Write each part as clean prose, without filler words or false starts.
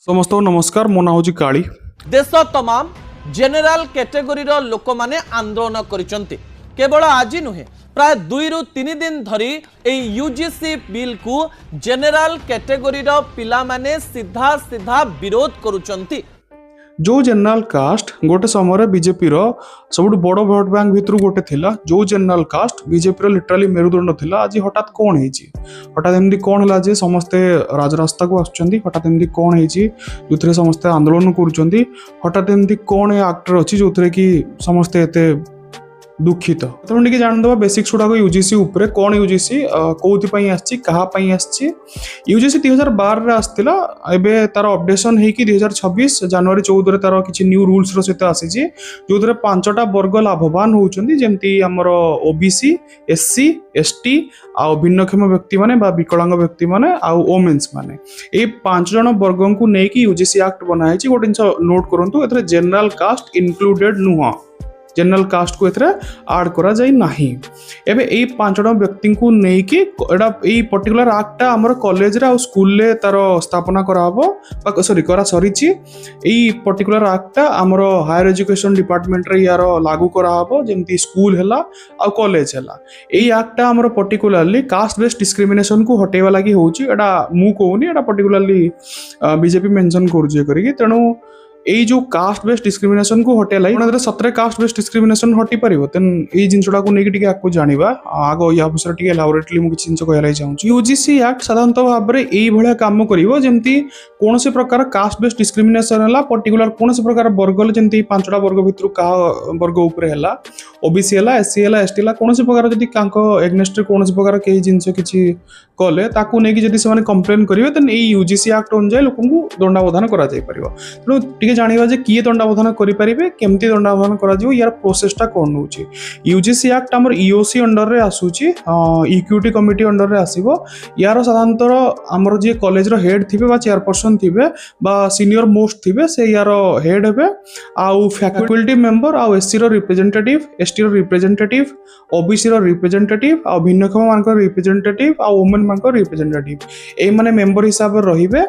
समस्त नमस्कार मो ना हूँ काली। देश तमाम जेनेराल कैटेगोरी लोक माने आंदोलन करिसंती। केवल आज नुहे प्राय 2 रु 3 दिन धरी यूजीसी बिल को जेनेराल कैटेगोरी पिला माने सीधा सीधा विरोध करुचंती। जो जनरल कास्ट गोटे समय बीजेपी सब बड़ भोट बैंक भितर गोटे थिला। जो जनरल कास्ट बीजेपी लिटराली मेरुदंड थिला। आज हठात कौन है हठात एमती कौन है समस्ते राजरास्ता को आसुचंती। हठात एमती कौन है जो समस्ते आंदोलन करुचंती। हठात एमती कौन एक्टर अच्छी जो कि समस्ते एते दुखित। तेणु टे जानदे बेसिक्स गुड़ाक यूजीसी उपरे कौन यूजीसी कौन आसी क्या यूजीसी 2012 आसला। एबे तार अपडेशन है कि 2026 जनवरी 14 तार किसी न्यू रूल्स सहित आसी जो 5टा वर्ग लाभवान होती जमती आमर ओबीसी एससी एसटी आ भिन्नक्षम व्यक्ति माने बा विकलांग व्यक्ति माने आ वोमेन्स माने ए 5 जन वर्ग को लेकिन यूजीसी एक्ट बनाई। गोटे जिन नोट करूँ ए जनरल कास्ट इनक्लूडेड नुह। जनरल कास्ट को एथरे ऐड करा जाई नाही। एबे ए 5 जन व्यक्ति को नेकी एडा ए पर्टिकुलर एक्टा हमर कॉलेज रे आ स्कूल ले तार स्थापना कराबो सॉरी करा सरीची। ए पर्टिकुलर एक्टा हमर हायर एजुकेशन डिपार्टमेंट रे यार लागू कराबो जेमती स्कूल हैला आ कॉलेज हैला। ए एक्टा हमर पर्टिकुलरली कास्ट बेस्ड डिस्क्रिमिनेशन को हटेवा लागि होची। एडा मु कोनी एडा पर्टिकुलरली बीजेपी मेंशन करूजे करी। तेणु ये जो कास्ट बेस्ड डिस्क्रिमिनेशन को हटेला सतरे कास्ट बेस्ड डिस्क्रिमिनेशन हटि पारिबो। तेन ए जिनसटा को नेकी टिके आको जानिबा आग या विषय टिके एलाबोरेटली मु किछि जिनस कहला चाहूँ। यूजीसी एक्ट साधारणतः भाव में एई भलिया काम करिवो जेमती कोनोसी प्रकार कास्ट बेस्ड डिस्क्रिमिनेशन हैला पर्टिकुलर कोनोसी प्रकार वर्ग जेमती 5टा वर्ग भितर का वर्ग ऊपर हैला ओबीसी हैला एससी हैला एसटी हैला कोनोसी प्रकार जदी कांको एग्नेस्ट कोनोसी प्रकार केही जिनस किछि कले ताकू नेकी जदी से माने कंप्लेन करिवे तन एई यूजीसी एक्ट अनुसार लोकंकु दंडावधान करा जाय परिबो। तेणु टिके जानिबा जे किए दंडावधान करि परिबे केमती दंडावधान करा जिवो यार प्रोसेसटा कोन होउची। यूजीसी एक्ट हमर ईओसी अंडर रे आसुची इक्विटी कमिटी अंडर रे आसीबो। यार साधारणतः हमर जे कॉलेज रो हेड थिबे बा चेयरपर्सन थिबे बा सीनियर मोस्ट थिबे से यार हेड हेबे आउ फैकल्टी मेंबर आउ एससी रो रिप्रेजेंटेटिव एसटी रो रिप्रेजेंटेटिव ओबीसी रो रिप्रेजेंटेटिव आउ भिन्नक्षम मानकर रिप्रेजेंटेटिव आउ वुमेन मानकर रिप्रेजेंटेटिव ए माने मेंबर हिसाब रे रहिबे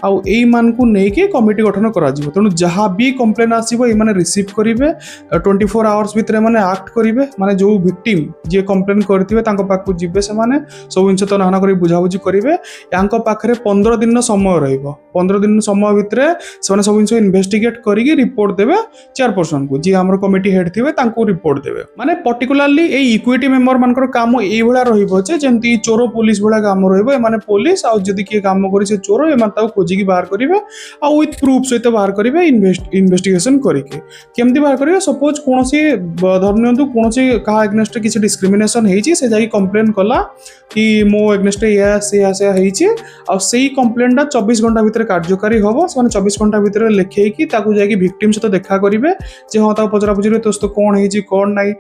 आउ एई मान को नेके कमिटी गठन करा जिवो। तेणु जहाँ भी कंप्लेन आसीबो ए माने रिसीव करिवे 24 आवर्स भितर माने एक्ट करिवे। माने जो विक्टिम जे कंप्लेन करथिबे तांको पाखु जिबे से माने सब जिनस तनाहना करी बुझाबुझी करिवे। यांको पाखरे 15 दिन समय रहिबो। 15 दिन समय भितर से माने सब जिनस इन्वेस्टिगेट करिके रिपोर्ट देबे चेयरपर्सन को जे हमर कमिटी हेड थिबे तांको रिपोर्ट देबे। माने पर्टिकुलरली ए इक्विटी मेंबर मानकर काम एई भला रहिबो जे जेमती चोर पुलिस भला काम रहिबो। ए माने पुलिस आ जदी के काम करी से चोर ए माने ताको खोजी की बाहर करिवे आ विथ प्रूफ सहित बाहर करिवे इन्वेस्टिगेशन करके केमती बाहर करिवे। सपोज कोनोसी धरनियंतु कोनोसी का एग्नेस्ट किसी डिस्क्रिमिनेशन हेची से जाई कंप्लेन कला कि मो एग्नेस्ट या से हेची आ सेही कंप्लेनटा 24 घंटा भीतर कार्यकारी होबो। से माने 24 घंटा भीतर लेखे कि ताकू जाई कि विक्टिम सहित देखा करिवे जे हां ता पचरा पुचरी दोस्त कोन हेची कोन नाही।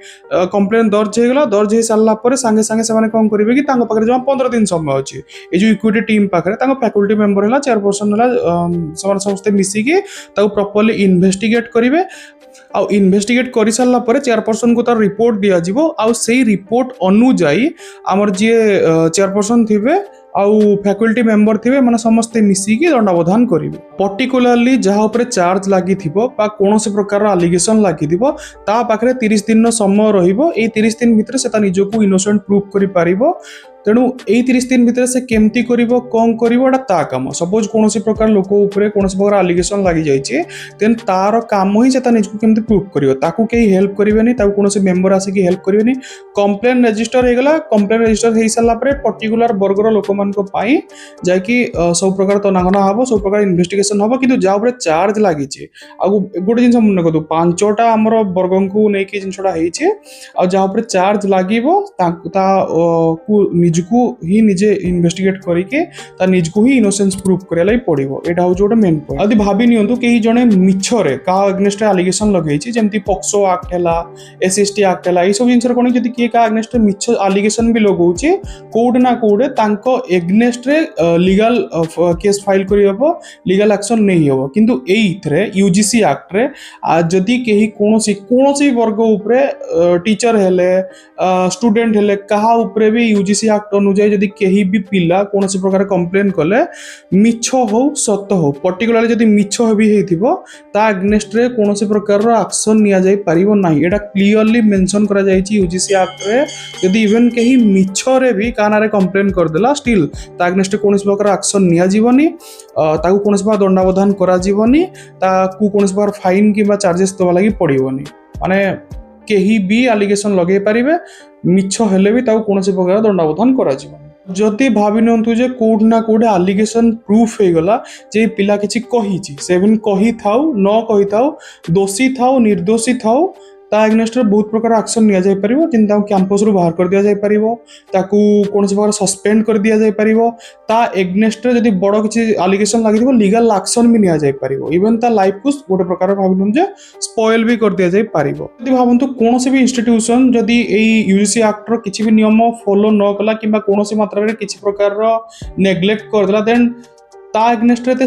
कंप्लेन दर्ज हे गेला दर्ज हे साला पर संगे संगे से माने कोन करिवे कि तांको पाखरे जमा 15 दिन समय अछि। ए जो इक्विटी टीम पाखरे तांको फैकल्टी मेंबर हला चेयरपर्सन हला समान समस्त मिसी के ताकू प्रॉपर्ली इन्वेस्टिगेट करिवे। आउ इन्वेस्टिगेट कर सारा पर चेयरपर्सन को तार रिपोर्ट दिया जिवो। आउ सेही रिपोर्ट अनुजाई आमर जे चेयरपर्सन थिबे आउ फैकल्टी मेंबर थिबे माने समस्त मिसी के दंडावधान करिवे। पर्टिकुलरली जहाँ ऊपर चार्ज लागि थिबो बा कोनोसी प्रकार एलिगेशन लागि थिबो ता पाखरे 30 दिन समय रहिबो। ए 30 दिन भीतर से ता निजको इनोसेंट प्रूफ करि पारिबो। तेणु यही 30 दिन भीतर से केमती करिवो कौन करिवो एटा ता काम। सपोज कोनोसी प्रकार लोक ऊपर कोनोसी प्रकार एलिगेशन लागि जाइछे देन तार काम ही सेता निजको केमती प्रूफ करिवो। ताकू केही हेल्प करिवेनी ताकू कोनोसी मेंबर आसे कि हेल्प करिवेनी। कंप्लेन रजिस्टर हे गेला। कंप्लेन रजिस्टर हे साला पर पर्टिकुलर वर्गर लोक मान को पाई जाय कि सब प्रकार तो नागना हबो सब प्रकार इन्वेस्टिगेशन हबो। किंतु जा ऊपर चार्ज लागि छे आ गोटे जिंस मन को 5टा हमर वर्गन को नै कि जिंसडा हेछे आ जा ऊपर चार्ज लागिवो ता को निजको ही निजे इन्वेस्टिगेट करके ता निजको ही इनोसेंस प्रूफ करे लाई पड़िबो। एटा हो जोटे मेन पॉइंट। आदि भाबी नियंतु केही जणे मिछरे का अगेंस्ट एलिगेशन लगेछि जेमती पॉक्सो एक्ट हैला एसएसटी एक्ट हैला ए सब जिंसर कोन जदी के का अगेंस्ट मिछ एलिगेशन भी लगौछि कोड ना कोड तांको एगनेस्ट रे लीगल केस फाइल करि हबो लीगल एक्शन नै हबो। किंतु एइथरे यूजीसी एक्ट रे जदी केही कोनोसी वर्ग ऊपर टीचर हेले स्टूडेंट हेले कहा ऊपर भी यूजीसी एक्ट एक्ट अनुसार जदि केही भी पिला कौन प्रकार कंप्लेन कले मिछ हो सत हो पर्टिकुलरली जदि मिछ भी हेतिबो ता अगेंस्ट रे कौन प्रकार एक्शन निया जाय परिबो नाही एटा क्लियरली मेंशन करा जायछि यूजीसी एक्ट रे जदि इवन केही मिछ रे भी काना रे कंप्लेन कर देला स्टिल ता अगेंस्ट कौन प्रकार एक्शन निया जीवनी ताकू कौन प्रकार दंडावधान करा जीवनी ताकू कौन प्रकार फाइन किबा चार्जेस दवा लागि पड़िबोनी माने केही भी एलिगेशन लगे पारिबे मिछ हेले भी ताकू कौन प्रकार दंडावधान करा जीवनी जदि भाभी नंतु जे कोड ना कोड एलिगेशन प्रूफ हे गला जे पिला किछि कहिछि सेवन कहि थाउ न कहि थाउ दोषी थाउ निर्दोषी थाउ ता अगेंस्ट बहुत प्रकार एक्शन निया जाय परिबो जिंता कैंपस रु बाहर कर दिया जाय परिबो ताकू कोन से प्रकार सस्पेंड कर दिया जाय परिबो ता अगेंस्ट जदि बड़ किछि एलिगेशन लागिथिबो लीगल एक्शन भी निया जाय परिबो इवन ता लाइफ को गोटे प्रकार भाबिलुन जे स्पॉइल भी कर दिया जाय परिबो जदि भाबंतु कोन से भी इंस्टीट्यूशन जदि एई यूजीसी एक्ट रो किछि भी नियम फॉलो न कला किबा कोन से मात्रा रे किछि प्रकार रो नेग्लेक्ट कर देला देन ता अगेंस्ट एते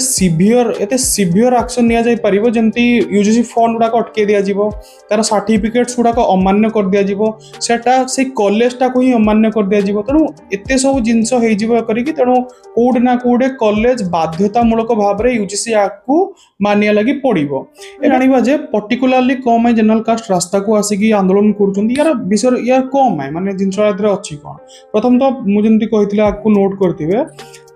सिवियर एक्शन निया जाय परिबो जेंति यूजीसी फंड गुडा को अटके दिया जीवो तार सर्टिफिकेट्स गुडा को अमान्य कर दिया जीवो सेटा से कॉलेज टा को ही अमान्य कर दिया जीवो तणु एते सब जिंस हे जीवो करी कि तणु कोड ना कोड कॉलेज बाध्यतामूलक भाव रे यूजीसी एक्ट को मानिया लागि पड़िबो ए जानिबा जे पर्टिकुलरली कम है जनरल कास्ट रास्ता को आसी कि आंदोलन करछुंदी यार विषय यार कम है माने जिंस रे अछि कोन प्रथम तो मु जेंति कहितले आपको नोट करथिबे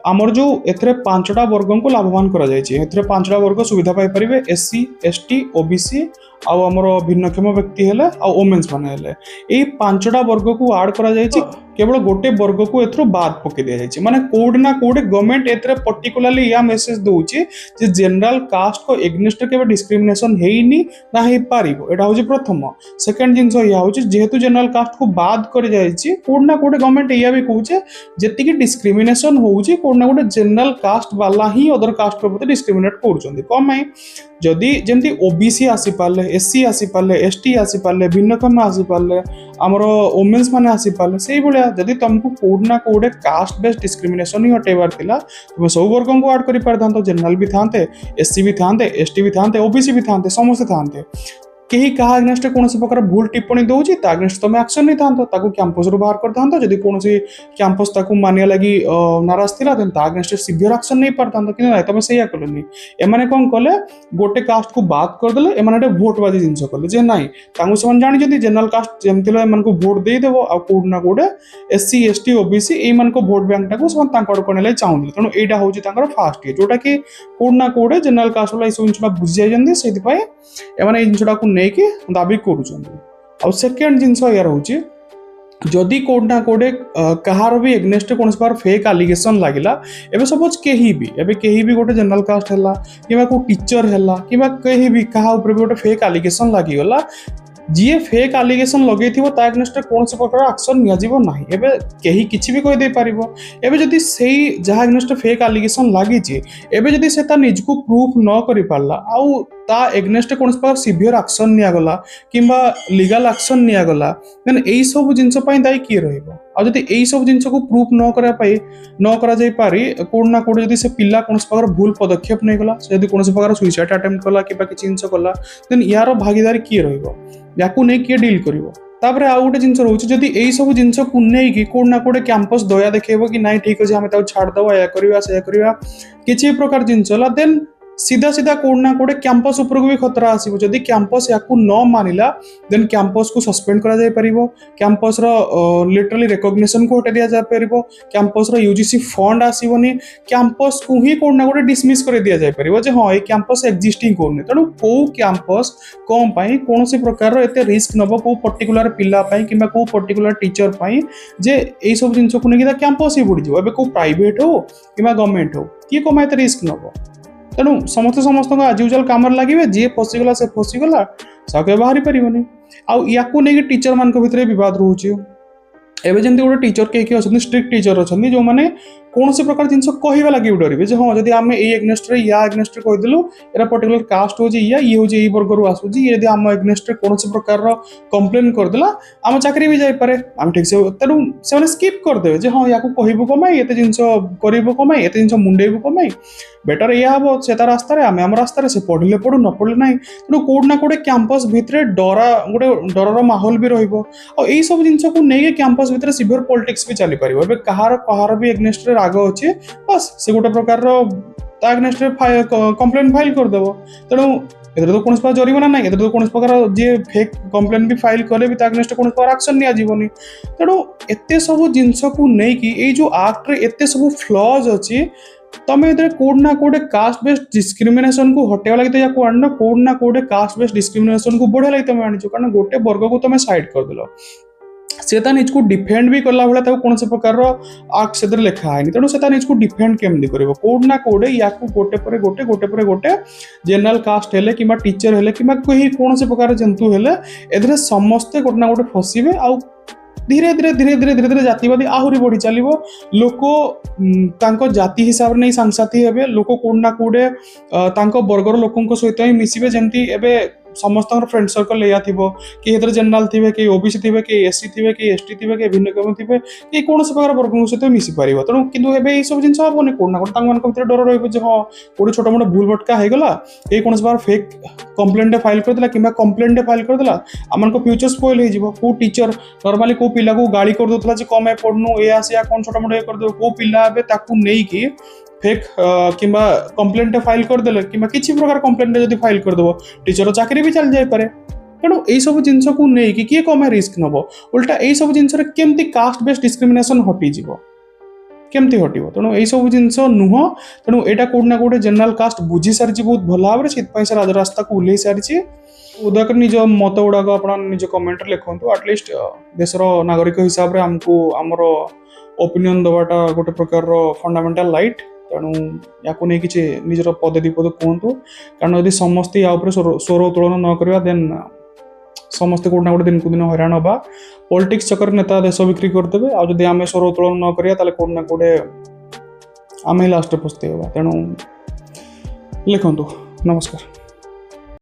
आमर जो एथरे 5टा वर्ग को लाभवान करा जायछि एथरे 5टा वर्ग सुविधा पाई परिबे एससी एसटी ओबीसी आ हमर भिन्नक्षम व्यक्ति हेले आ वुमेन्स माने हेले ए 5टा वर्ग को ऐड करा जायछि केवल गोटे वर्ग को एथरो बाद पके दिया जायछि माने कोड ना कोड गवर्नमेंट एथरे पर्टिकुलरली या मेसेज दोछि जे जनरल कास्ट को एग्नेस्ट केबे डिस्क्रिमिनेशन हेइनी ना हे पारिबो एटा होछि प्रथम सेकंड जिंस या होछि जेहेतु जनरल कास्ट को बाद कर जायछि कोड ना कोड गवर्नमेंट या भी कहूचे जेति कि डिस्क्रिमिनेशन होउछि कोड ना कोड जनरल कास्ट वाला ही अदर कास्ट प्रति डिस्क्रिमिनेट करछन्ती कमाई जदि जेमति ओबीसी आसी पाले एससी आसी पाले एसटी आसी पाले भिन्नक्षम आसी पाले हमर वुमेन्स माने आसी पाले सेही भलिया जदि तुमको कोड ना कोड कास्ट बेस्ड डिस्क्रिमिनेशन ही हटेबार थिला तुम सब वर्ग को ऐड करि पारथांतो जनरल भी थांते एससी भी थांते एसटी भी थांते ओबीसी भी थांते समस्त थांते केही कहा अगेंस्ट कौन प्रकार भूल टिप्पणी दौची अगेंस्ट तुम एक्शन नहीं था ताकू कैंपस रु बाहर कर था जदि कौन कैंपस ताकू मानिया लगी नाराज थिला देन ता अगेंस्ट सिवियर एक्शन नहीं पारता कि ना तुम सैया कलनि एमाने कोन कले गोटे कास्ट को बात कर देले एमाने वोट बाजी जिंस कले जे नाही तांगु समान जानि जदि जनरल कास्ट जेमतिला एमान को वोट दे देबो आ कोड ना कोड एससी एसटी ओबीसी ए मान को वोट बैंक टाको समान तांकड़ कोने लै चाहुले तनो एटा होची तांकर फास्ट के जोटा कि कोड ना कोड जनरल कास्ट वाला इस जिनसटा बुझि जाय जंदी सेति पय एमाने जिनसटा को कि दाबी करूँ सेकेंड जिनस यार हूँ जदि कोड ना कोड कहार भी एग्नेस्ट कौन प्रकार फेक एलिगेशन लगिला एबे सपोज केही भी गोटे जनरल कास्ट हैला किबा को टीचर हैला किबा केही भी कहा ऊपर भी गोटे फेक एलिगेशन लागि गला जी फेक एलिगेशन लगे ता अगेंस्ट कौन प्रकार एक्शन निया जीवो नाही एबे केही किछि भी कहि दे पारिबो एबे जदि सेही जहा अगेंस्ट फेक एलिगेशन लागि छि एबे जदि से ता निज को प्रूफ न करि पारला आउ ता अगेंस्ट कौन प्रकार सिवियर एक्शन निया गला किबा लीगल एक्शन निया गला देन एई सब जिंस पई दाई की रहइबो आ जदि एई सब जिंस को प्रूफ न करा जाय पारी कोड ना कोड जदि से पिल्ला कौन प्रकार भूल पदक्षेप नै गला जदि कौन प्रकार सुसाइड अटेम्प्ट कला किबा किछि जिंस कला देन यार भागीदारी की रहइबो याकू नै किए डील करिवो तापर आउ गोटे जिनस रोचे जदि एई सब जिनस को नहीं कि कोड ना कोड कैंपस दया देखेबो कि नहीं ठीक अछि हमें ताऊ छाड़ दवा या करिवा किछि प्रकार जिनस ला देन सीधा सीधा कोड ना कोड कैंपस ऊपर को भी खतरा आसीबो जदि कैंपस याकू न मानिला देन कैंपस को सस्पेंड करा जाय परिबो कैंपस रो लिटरली रिकॉग्निशन को हटे दिया जाय परिबो कैंपस रो यूजीसी फंड आसीबोनी कैंपस को ही कोड ना कोड डिसमिस कर दिया जाय परिबो जे हां ए कैंपस एग्जिस्टिंग कोने तणु को कैंपस कोन पई कोनोसी प्रकार रो एते रिस्क नबो को पर्टिकुलर पिल्ला पई किबा को पर्टिकुलर टीचर पई जे एई सब जिंस को नेकी कैंपस ही बुडी जो एबे को प्राइवेट हो किबा गवर्नमेंट हो की कोमा एते रिस्क नबो तेणु समस्त आज यूजुअल काम लगे जी फसीगला से फसीगला सके बाहरी पारिबनी आउ याकू नहीं टीचर मान भितर बद रोचे एवं जमी गोटे टीचर कहीं अच्छे स्ट्रिक्ट टीचर अच्छा जो मैंने कौन से प्रकार जिन कहवा लगे डरवे जे हाँ जब आम एग्नेस्ट या एग्नेस्ट कहीदेलु एरा पर्टिकुलर कास्ट हो ये वर्ग रू आसूँ ये आम एग्नेस्ट कौन से प्रकार कंप्लेन करदेला आम चाकरी भी जापे आम ठीक से तेणु से स्किप करदे जे हाँ या कहबू कमाई एत जिन करू कमाई एत जिन मुंडेबू कमाई बेटर या हम से रास्तार आम आम रास्तार से पढ़ले पढ़ू न पढ़ले ना तेणु कौटना कौटे कैंपस भितर डरा गोटे डर माहौल भी रही सब जिन को नहीं कैंपस भितर सिवियर पॉलिटिक्स भी चली पार ए कहार भी एग्नेस्ट राग अच्छे बस से गोटे प्रकार एग्नेस्ट कंप्लेन फाइल करदेव तेणु एथर तो कौन प्रकार जरिमाना ना एथर तो कौन प्रकार जी फेक कंप्लेन भी फाइल कले भी एग्नेस्ट कौन प्रकार एक्शन नि तेणु एत सब जिनस को लेकिन जो एक्ट एत सब फ्लॉज अच्छी तमें ये कोड कोडे कास्ट बेस्ड डिस्क्रिमिनेशन को हटेवा लगे या आन कोड कोडे कास्ट बेस्ड डिस्क्रिमिनेशन को बढ़िया लगे तुम आनीच कारण गोटे वर्ग को तुम साइड करदेल से निज को डिफेंड भी कला भाया कौन से प्रकार आक्ट से लिखा है तेणु से निज को डिफेंड केमती कर कोडना कोडे या गोटे पर गोटे गोटे पर गोटे जनरल कास्ट है कि टीचर है कि कौन से प्रकार जंतु है ए समस्ते गोटे ना गोटे फसवे आ धीरे धीरे धीरे धीरे धीरे धीरे जातिवादी आहरी बढ़ी चलो लोक जाति हिसाब से नहीं सांसाथी हे लोक कोडना कोडे वर्गर लोकों सहित ही मिसवे जमी एवं समस्त फ्रेंड सर्कल या थी कि जनरल थे कि ओबीसी थे कि एससी थे कि एसटी थे कि भिन्नक्षम थे कि कौन से प्रकार वर्ग सहित मिसी पार तेणु कि सब जिन हेनी कौन ना कौन भर डर रही हाँ कौटे छोटा मोटा भूल भटका होगा ये कौन से प्रकार फेक कंप्लेन फाइल करदेला कि कंप्लेन फाइल करदेला आम फ्यूचर स्पॉइल हो टीचर नॉर्मली को पिला को गाड़ी कर दूसरा कम पढ़नु या कौन छोटा मोटा ये करदे को पिला नहीं फेक कि कंप्लेन फाइल करदे कि किसी प्रकार कंप्लेन जब फाइल करदेव टीचर चाकरी भी चल जापे तेणु यही सब जिन को लेकिन किए कम रिस्क नब उल्टा यही सब जिन केमती कास्ट बेस्ड डिस्क्रिमिनेशन हटिज केमती हटो तेणु यही सब जिन नुह तेणु यहाँ कौटना कौटे जनरल कास्ट बुझी सारी बहुत भल भाव से राजरास्ता को ओह्ल सारी दयाकर निज मत गुड़ाक आप निज कमेंट लिखु आटलिस्ट देशर नागरिक हिसाब से आमको आमर ओपिनियन दवाटा गोटे प्रकार फंडामेंटाल राइट तेणु या कि निजर पदे विपद कहतु कारण यदि समस्ते या स्वर उत्तोलन न करवा देन समस्ते कौट ना कौटे दिन को दिन हैरान हवा पॉलिटिक्स चक्कर नेता देश बिक्री करदे आदि आम स्वर उत्तोलन न करा कौट ना कौटे आम लास्ट पस्ते तेणु लिखु नमस्कार।